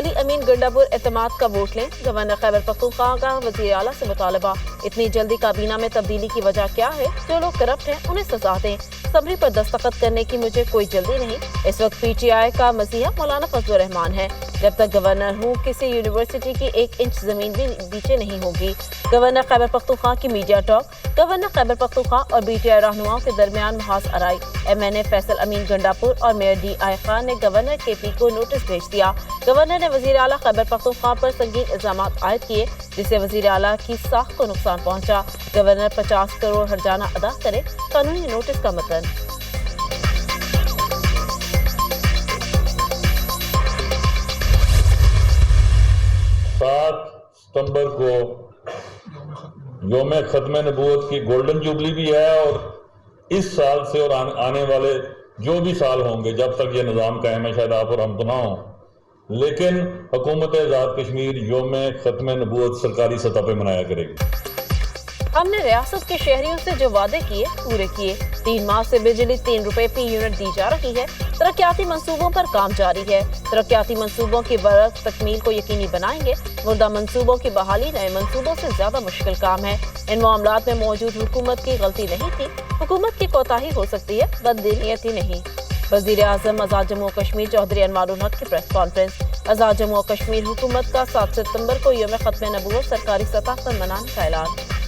علی امین گنڈاپور اعتماد کا ووٹ لیں۔ گورنر خیبر پختونخوا کا وزیر اعلیٰ سے مطالبہ، اتنی جلدی کابینہ میں تبدیلی کی وجہ کیا ہے؟ جو لوگ کرپٹ ہیں انہیں سزا دیں، سمری پر دستخط کرنے کی مجھے کوئی جلدی نہیں۔ اس وقت پی ٹی آئی کا مسیحا مولانا فضل الرحمان ہے، جب تک گورنر ہوں کسی یونیورسٹی کی 1 انچ زمین بھی نیچے نہیں ہوگی۔ گورنر خیبر پختونخوا کی media talk. Governor Khyber Pakhtunkhwa اور بی ٹی آئی رہنماؤں کے درمیان محاذ آرائی۔ ایم این اے فیصل امین گنڈاپور اور میئر ڈی آئی خان نے گورنر کے پی کو نوٹس بھیج دیا۔ گورنر نے وزیر اعلیٰ خیبر پختونخوا پر سنگین الزامات عائد کیے، جس سے وزیر اعلیٰ کی ساکھ کو نقصان پہنچا۔ گورنر 50 کروڑ ہرجانہ ادا کرے، قانونی نوٹس کا متن۔ 7 ستمبر کو یوم ختم نبوت کی گولڈن جوبلی بھی ہے، اور اس سال سے اور آنے والے جو بھی سال ہوں گے جب تک یہ نظام قائم ہے، شاید آپ اور ہم تو نہ ہوں، لیکن حکومت آزاد کشمیر یوم ختم نبوت سرکاری سطح پہ منایا کرے گی۔ ہم نے ریاست کے شہریوں سے جو وعدے کیے پورے کیے۔ 3 ماہ سے بجلی 3 روپے فی یونٹ دی جا رہی ہے۔ ترقیاتی منصوبوں پر کام جاری ہے۔ ترقیاتی منصوبوں کی برق تکمیل کو یقینی بنائیں گے۔ مردہ منصوبوں کی بحالی نئے منصوبوں سے زیادہ مشکل کام ہے۔ ان معاملات میں موجود حکومت کی غلطی نہیں تھی، حکومت کی کوتاہی ہو سکتی ہے، بدنیتی نہیں۔ وزیر اعظم آزاد جموں و کشمیر چودھری انوار الحق کی پریس کانفرنس۔ آزاد جموں و کشمیر حکومت کا 7 ستمبر کو یوم ختم نبوت سرکاری سطح پر منانے کا اعلان۔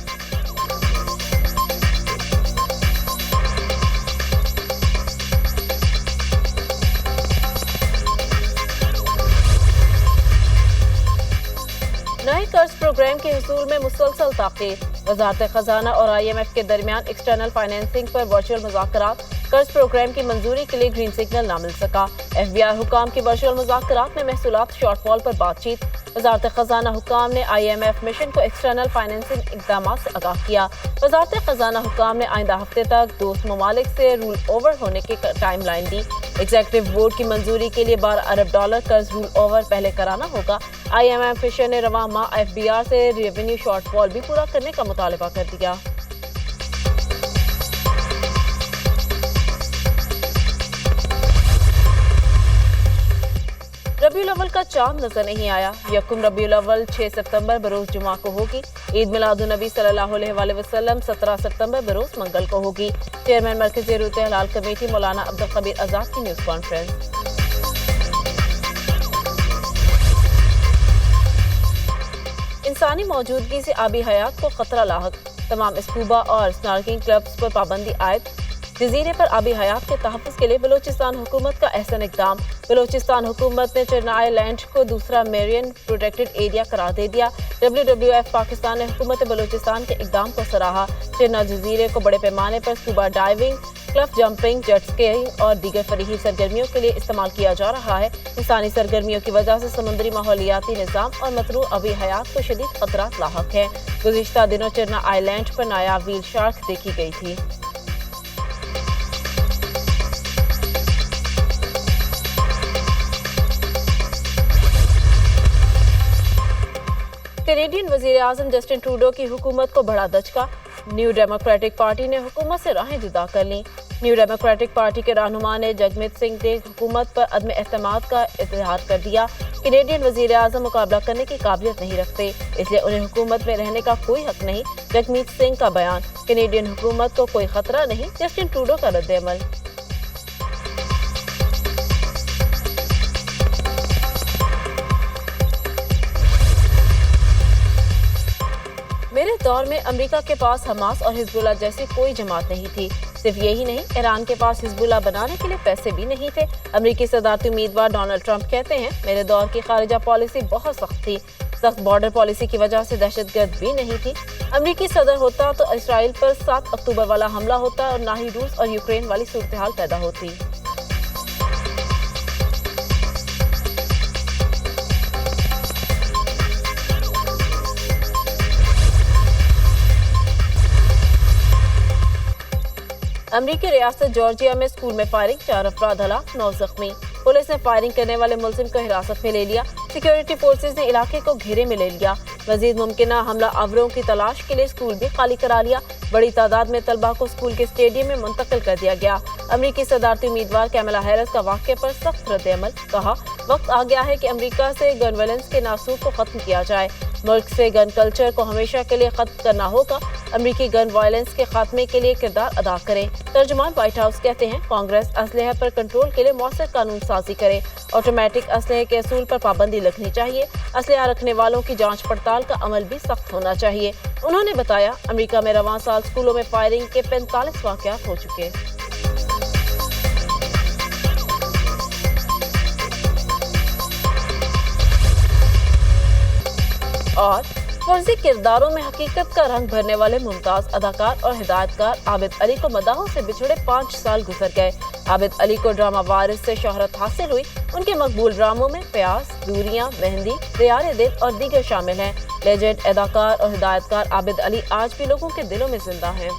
نئے قرض پروگرام کے حصول میں مسلسل تاخیر۔ وزارت خزانہ اور آئی ایم ایف کے درمیان ایکسٹرنل فائنینسنگ پر ورچوئل مذاکرات۔ قرض پروگرام کی منظوری کے لیے گرین سگنل نہ مل سکا۔ ایف بی آئی حکام کی ورچوئل مذاکرات میں محصولات شارٹ فال پر بات چیت۔ وزارت خزانہ حکام نے آئی ایم ایف مشن کو ایکسٹرنل فائنینسنگ اقدامات سے آگاہ کیا۔ وزارت خزانہ حکام نے آئندہ ہفتے تک دوست ممالک سے رول اوور ہونے کی ٹائم لائن دی۔ ایگزیکٹو بورڈ کی منظوری کے لیے $12 ارب قرض رول اوور پہلے کرانا ہوگا۔ آئی ایم ایف مشن نے رواں ماہ ایف بی آر سے ریونیو شارٹ فال بھی پورا کرنے کا مطالبہ کر دیا۔ ربیع الاول کا چاند نظر نہیں آیا۔ یکم ربیع الاول 6 ستمبر بروز جمعہ کو ہوگی۔ عید میلاد النبی صلی اللہ علیہ وآلہ وسلم 17 ستمبر بروز منگل کو ہوگی۔ چیئرمین مرکزی روت ہلال کمیٹی مولانا عبدالخبیر آزاد کی نیوز کانفرنس۔ انسانی موجودگی سے آبی حیات کو خطرہ لاحق، تمام اسکوبا اور سنارکنگ کلبز پر پابندی عائد۔ جزیرے پر آبی حیات کے تحفظ کے لیے بلوچستان حکومت کا احسن اقدام۔ بلوچستان حکومت نے چرنائی لینڈ کو دوسرا میرین پروٹیکٹڈ ایریا قرار دے دیا۔ WWF پاکستان نے حکومت بلوچستان کے اقدام کو سراہا۔ چرنا جزیرے کو بڑے پیمانے پر اسکوبا ڈائیونگ، کلف جمپنگ، جیٹ اسکیئنگ اور دیگر فریحی سرگرمیوں کے لیے استعمال کیا جا رہا ہے۔ انسانی سرگرمیوں کی وجہ سے سمندری ماحولیاتی نظام اور متروع آبی حیات کو شدید خطرات لاحق ہیں۔ گزشتہ دنوں چرنا آئی لینڈ پر نایاب ویل شارک دیکھی گئی تھی۔ کینیڈین وزیر اعظم جسٹن ٹروڈو کی حکومت کو بڑا دھچکا۔ نیو ڈیموکریٹک پارٹی نے حکومت سے راہیں جدا کر لیں۔ نیو ڈیموکریٹک پارٹی کے رہنما نے جگمیت سنگھ نے حکومت پر عدم اعتماد کا اظہار کر دیا۔ کینیڈین وزیر اعظم مقابلہ کرنے کی قابلیت نہیں رکھتے، اس لیے انہیں حکومت میں رہنے کا کوئی حق نہیں۔ جگمیت سنگھ کا بیان۔ کینیڈین حکومت کو کوئی خطرہ نہیں، جسٹن ٹروڈو کا رد عمل۔ میرے دور میں امریکہ کے پاس حماس اور حزب اللہ جیسی کوئی جماعت نہیں تھی۔ صرف یہی نہیں، ایران کے پاس حزب اللہ بنانے کے لیے پیسے بھی نہیں تھے۔ امریکی صدارتی امیدوار ڈونلڈ ٹرمپ کہتے ہیں، میرے دور کی خارجہ پالیسی بہت سخت تھی۔ سخت بارڈر پالیسی کی وجہ سے دہشت گرد بھی نہیں تھی۔ امریکی صدر ہوتا تو اسرائیل پر 7 اکتوبر والا حملہ ہوتا اور نہ ہی روس اور یوکرین والی صورتحال پیدا ہوتی۔ امریکی ریاست جارجیا میں اسکول میں فائرنگ، 4 افراد ہلاک، 9 زخمی۔ پولیس نے فائرنگ کرنے والے ملزم کو حراست میں لے لیا۔ سیکیورٹی فورسز نے علاقے کو گھیرے میں لے لیا۔ مزید ممکنہ حملہ آوروں کی تلاش کے لیے اسکول بھی خالی کرا لیا۔ بڑی تعداد میں طلبہ کو اسکول کے اسٹیڈیم میں منتقل کر دیا گیا۔ امریکی صدارتی امیدوار کیملا ہیرس کا واقعے پر سخت رد عمل، کہا وقت آ گیا ہے کہ امریکہ سے گن وائلنس کے ناسور کو ختم کیا جائے، ملک سے گن کلچر کو ہمیشہ کے لیے ختم کرنا ہوگا، امریکی گن وائلنس کے خاتمے کے لیے کردار ادا کرے۔ ترجمان وائٹ ہاؤس کہتے ہیں کانگریس اسلحے پر کنٹرول کے لیے مؤثر قانون سازی کرے، آٹومیٹک اسلحے کے اصول پر پابندی لگنی چاہیے، اسلحہ رکھنے والوں کی جانچ پڑتال کا عمل بھی سخت ہونا چاہیے۔ انہوں نے بتایا امریکہ میں رواں سال اسکولوں میں فائرنگ کے 45 واقعات ہو چکے۔ اور فرضی کرداروں میں حقیقت کا رنگ بھرنے والے ممتاز اداکار اور ہدایتکار عابد علی کو مداحوں سے بچھڑے 5 سال گزر گئے۔ عابد علی کو ڈرامہ وارث سے شہرت حاصل ہوئی۔ ان کے مقبول ڈراموں میں پیاس، دوریاں، مہندی، دیار دل اور دیگر شامل ہیں۔ لیجنڈ اداکار اور ہدایتکار عابد علی آج بھی لوگوں کے دلوں میں زندہ ہیں۔